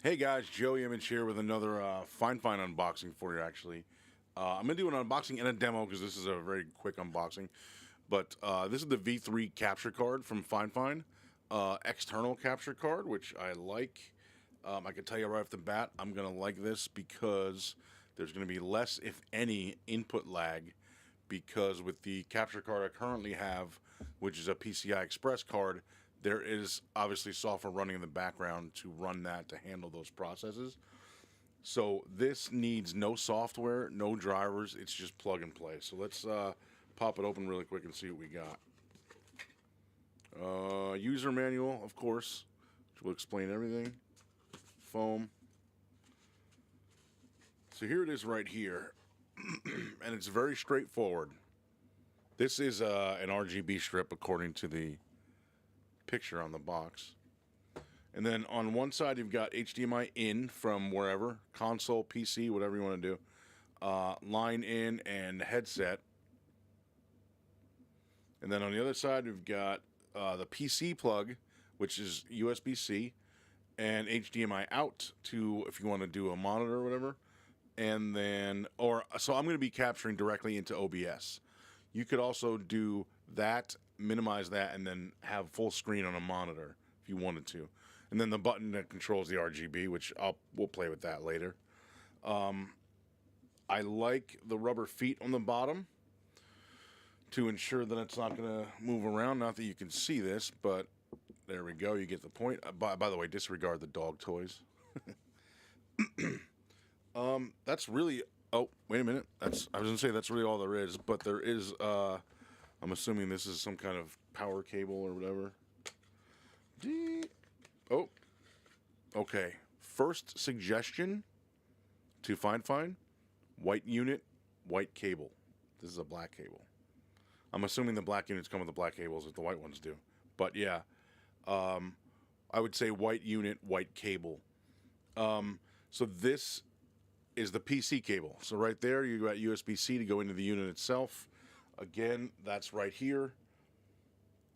Hey guys, Joey Image here with another Fifine unboxing for you actually. I'm going to do an unboxing and a demo because this is a very quick unboxing. But this is the V3 capture card from Fifine. External capture card, which I like. I can tell you right off the bat, I'm going to like this because there's going to be less, if any, input lag. Because with the capture card I currently have, which is a PCI Express card, there is obviously software running in the background to run that to handle those processes. So this needs no software, no drivers. It's just plug and play. So let's pop it open really quick and see what we got. User manual, of course, which will explain everything. Foam. So here it is right here. And it's very straightforward. This is an RGB strip according to the picture on the box. And then on one side you've got HDMI in from wherever, console, PC, whatever you want to do. Line in and headset. And then on the other side we've got the PC plug, which is USB-C, and HDMI out to if you want to do a monitor or whatever. And then, so I'm going to be capturing directly into OBS. You could also do that, minimize that, and then have full screen on a monitor if you wanted to. And then the button that controls the RGB, which we'll play with that later. I like the rubber feet on the bottom to ensure that it's not going to move around. Not that you can see this, but there we go. You get the point. By the way, disregard the dog toys. That's really, oh, wait a minute. I was going to say that's really all there is, but there is, I'm assuming this is some kind of power cable or whatever. Oh, okay. First suggestion to Fifine, white unit, white cable. This is a black cable. I'm assuming the black units come with the black cables as the white ones do. But yeah, I would say white unit, white cable. So this is the PC cable. So right there, you got USB-C to go into the unit itself. Again, that's right here.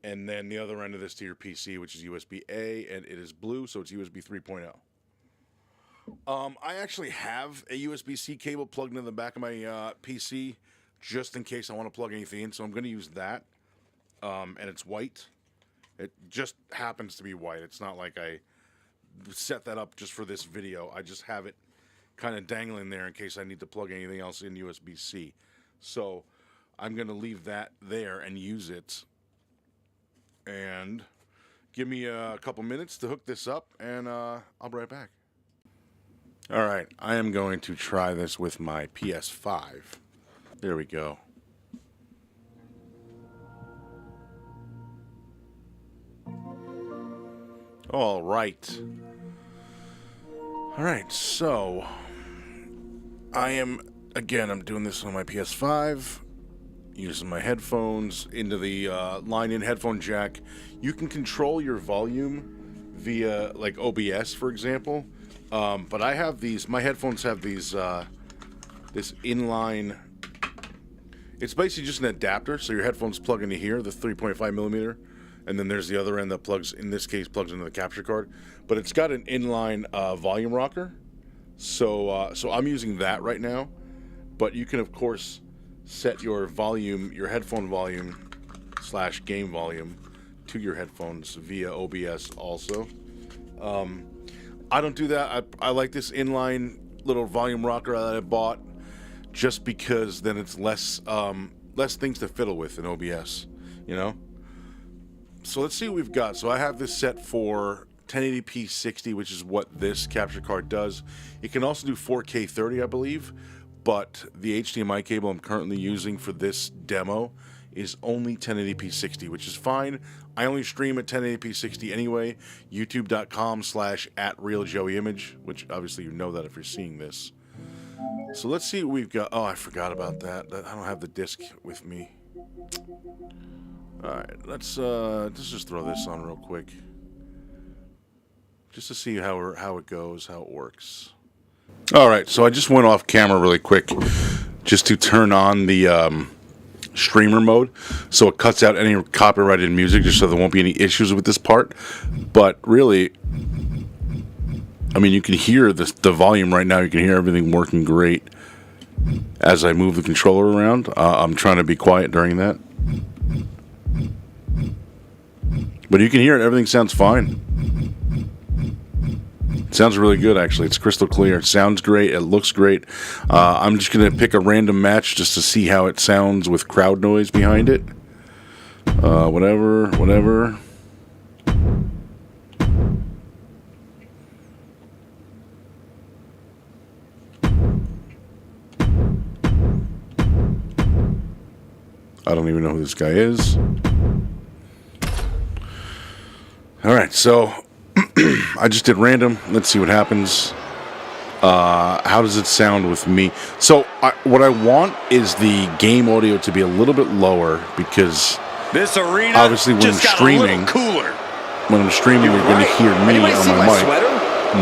And then the other end of this to your PC, which is USB-A, and it is blue, so it's USB 3.0. I actually have a USB-C cable plugged into the back of my PC just in case I want to plug anything in, so I'm going to use that. And it's white. It just happens to be white. It's not like I set that up just for this video. I just have it kind of dangling there in case I need to plug anything else in USB-C. So I'm going to leave that there and use it. And give me a couple minutes to hook this up, and I'll be right back. All right, I am going to try this with my PS5. There we go. All right. All right, so I'm doing this on my PS5, using my headphones into the line-in headphone jack. You can control your volume via, like, OBS, for example. But I have these, my headphones have these, this inline, it's basically just an adapter, so your headphones plug into here, the 3.5 millimeter. And then there's the other end that plugs, in this case, plugs into the capture card. But it's got an inline volume rocker. So I'm using that right now. But you can, of course, set your volume, your headphone volume / game volume to your headphones via OBS also. I don't do that. I like this inline little volume rocker that I bought just because then it's less things to fiddle with in OBS, you know? So let's see what we've got. So I have this set for 1080p 60, which is what this capture card does. It can also do 4K 30, I believe, but the HDMI cable I'm currently using for this demo is only 1080p 60, which is fine. I only stream at 1080p 60 anyway. YouTube.com/@RealJoeyImage, which obviously you know that if you're seeing this. So let's see what we've got. Oh, I forgot about that. I don't have the disc with me. Alright, let's just throw this on real quick. Just to see how it goes, how it works. Alright, so I just went off camera really quick just to turn on the streamer mode, so it cuts out any copyrighted music just so there won't be any issues with this part. But really, I mean, you can hear the volume right now. You can hear everything working great as I move the controller around. I'm trying to be quiet during that. But you can hear it. Everything sounds fine. It sounds really good, actually. It's crystal clear. It sounds great. It looks great. I'm just going to pick a random match just to see how it sounds with crowd noise behind it. Whatever. I don't even know who this guy is. All right, so I just did random. Let's see what happens. How does it sound with me? So what I want is the game audio to be a little bit lower because this arena obviously when I'm streaming, cooler. You're going to hear me on my mic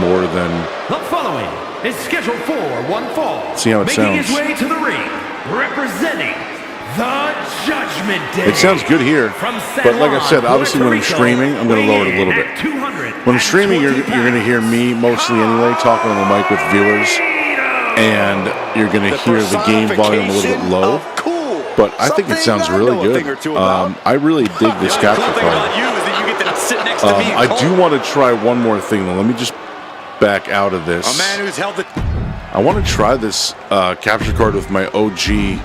more than. The following is scheduled for one fall. See how it making sounds. his way to the ring, representing the Judgment Day. It sounds good here, but like I said, obviously when I'm streaming, I'm going to lower it a little bit. When I'm streaming, you're going to hear me mostly anyway, talking on the mic with viewers, and you're going to hear the game volume a little bit low. But I think it sounds really good. I really dig this capture card. I do want to try one more thing though. Let me just back out of this. A man who's held the. I want to try this capture card with my OG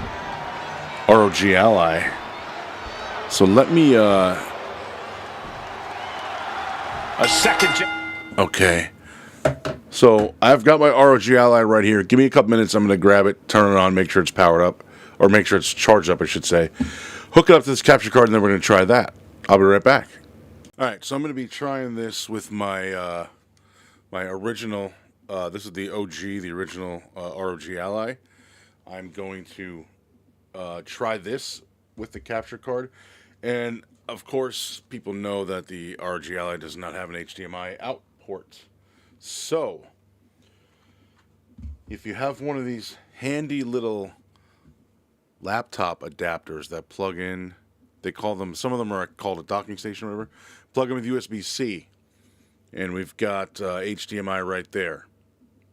ROG Ally. So let me A second. Okay. So I've got my ROG Ally right here. Give me a couple minutes. I'm going to grab it, turn it on, make sure it's powered up, or make sure it's charged up, I should say. Hook it up to this capture card, and then we're going to try that. I'll be right back. All right, so I'm going to be trying this with my my original. This is the OG, the original ROG Ally. I'm going to try this with the capture card, and of course, people know that the ROG Ally does not have an HDMI out port. So, if you have one of these handy little laptop adapters that plug in, they call them, some of them are called a docking station or whatever, plug them with USB-C. And we've got HDMI right there,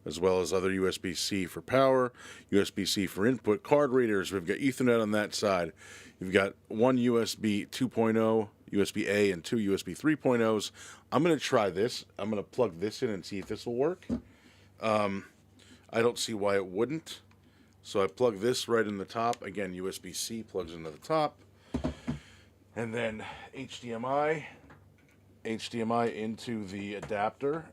as well as other USB-C for power, USB-C for input, card readers. We've got Ethernet on that side. You've got one USB 2.0, USB-A, and two USB 3.0s. I'm going to try this. I'm going to plug this in and see if this will work. I don't see why it wouldn't. So I plug this right in the top. Again, USB-C plugs into the top. And then HDMI into the adapter.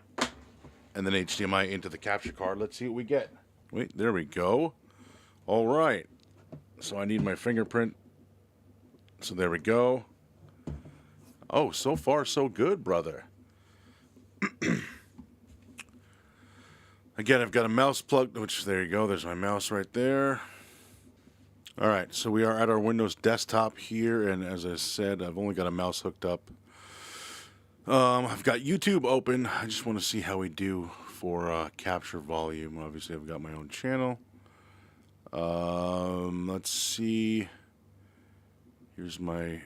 And then HDMI into the capture card. Let's see what we get. Wait, there we go. All right. So I need my fingerprint. So there we go. Oh, so far so good, brother. Again, I've got a mouse plugged, which, there you go. There's my mouse right there. All right, so we are at our Windows desktop here, and as I said, I've only got a mouse hooked up. I've got YouTube open. I just want to see how we do for capture volume. Obviously, I've got my own channel. Let's see. Here's my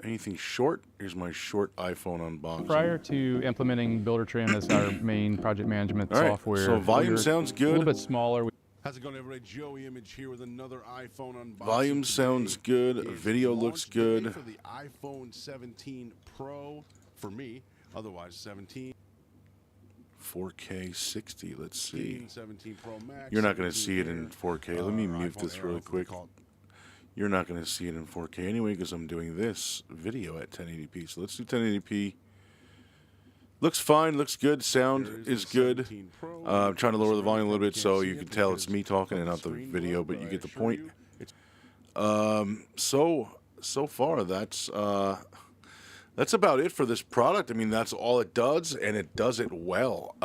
anything short. Here's my short iPhone unboxing. Prior to implementing Builder-Trim as our main project management All right, software, so volume sounds good. A little bit smaller. How's it going, everybody? Joey Image here with another iPhone unboxing. Volume sounds good. Video looks good. For the iPhone 17 Pro for me, otherwise 17. 4K 60. Let's see. 17 Pro Max. You're not going to see it in 4K. Let me mute this really quick. You're not going to see it in 4K anyway because I'm doing this video at 1080p. So let's do 1080p. Looks fine. Looks good. Sound is good. I'm trying to lower the volume a little bit so you can tell it's me talking and not the video, but you get the point. So far that's about it for this product. I mean, that's all it does, and it does it well.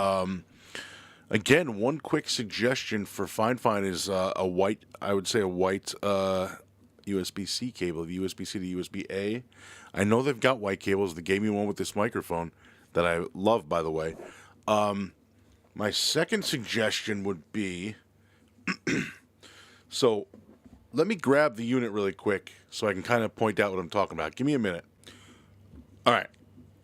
Again, one quick suggestion for Fifine is a white USB-C cable, the USB-C to USB-A. I know they've got white cables. They gave me one with this microphone that I love, by the way. My second suggestion would be, so let me grab the unit really quick so I can kind of point out what I'm talking about. Give me a minute. All right.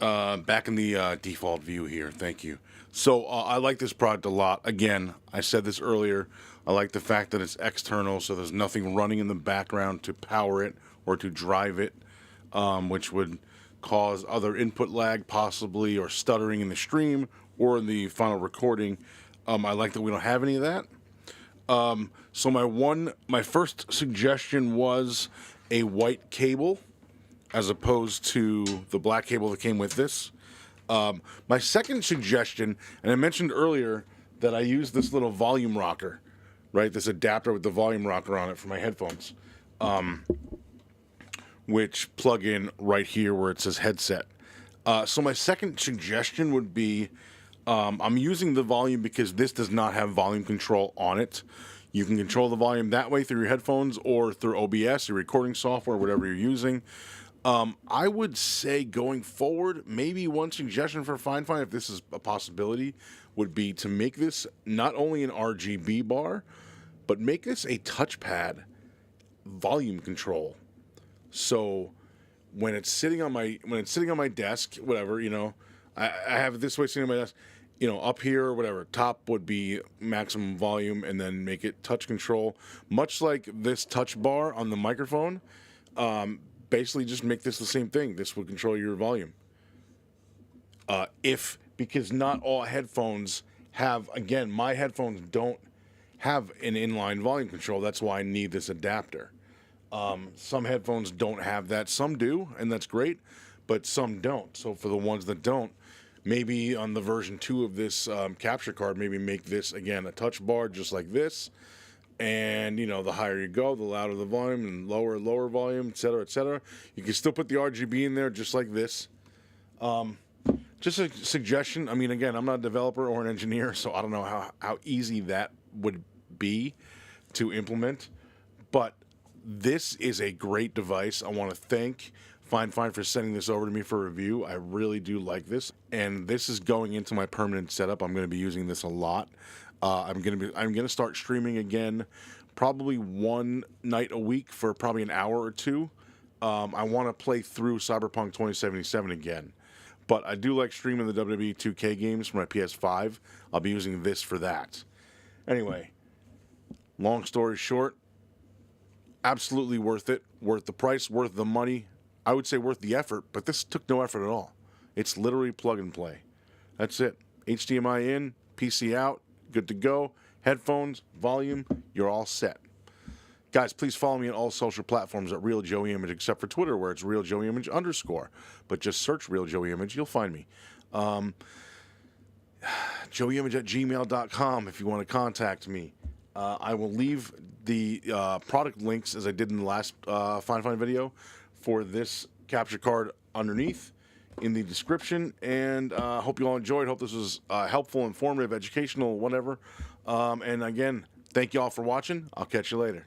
Back in the default view here. Thank you. So I like this product a lot. Again, I said this earlier. I like the fact that it's external, so there's nothing running in the background to power it or to drive it, which would cause other input lag possibly, or stuttering in the stream or in the final recording. I like that we don't have any of that. So my first suggestion was a white cable, as opposed to the black cable that came with this. My second suggestion, and I mentioned earlier that I use this little volume rocker, right? This adapter with the volume rocker on it for my headphones, which plug in right here where it says headset. So my second suggestion would be, I'm using the volume because this does not have volume control on it. You can control the volume that way through your headphones or through OBS, your recording software, whatever you're using. I would say going forward, maybe one suggestion for Fifine, if this is a possibility, would be to make this not only an RGB bar, but make this a touchpad volume control. So when it's sitting on my desk, whatever, I have it this way sitting on my desk. Up here or whatever, top would be maximum volume, and then make it touch control, much like this touch bar on the microphone. Basically, just make this the same thing. This would control your volume. Because not all headphones have, again, my headphones don't have an inline volume control. That's why I need this adapter. Some headphones don't have that. Some do, and that's great, but some don't. So for the ones that don't, maybe on the version 2 of this capture card, maybe make this, again, a touch bar just like this. And, the higher you go, the louder the volume, and lower volume, et cetera, et cetera. You can still put the RGB in there just like this. Just a suggestion. I mean, again, I'm not a developer or an engineer, so I don't know how easy that would be to implement. But this is a great device. I want to thank Fifine for sending this over to me for review. I really do like this, and this is going into my permanent setup. I'm going to be using this a lot. I'm gonna start streaming again, probably one night a week for probably an hour or two. I want to play through Cyberpunk 2077 again, but I do like streaming the WWE 2K games for my PS5. I'll be using this for that. Anyway, long story short, absolutely worth it. Worth the price, worth the money. I would say worth the effort, but this took no effort at all. It's literally plug and play. That's it. HDMI in, PC out. Good to go. Headphones, volume, you're all set. Guys, please follow me on all social platforms at Real Joey Image, except for Twitter, where it's Real Joey Image _. But just search Real Joey Image, you'll find me. JoeyImage@gmail.com if you want to contact me. I will leave the product links, as I did in the last Fifine video, for this capture card underneath in the description, and hope you all enjoyed. Hope this was helpful, informative, educational, whatever. And again, thank you all for watching. I'll catch you later.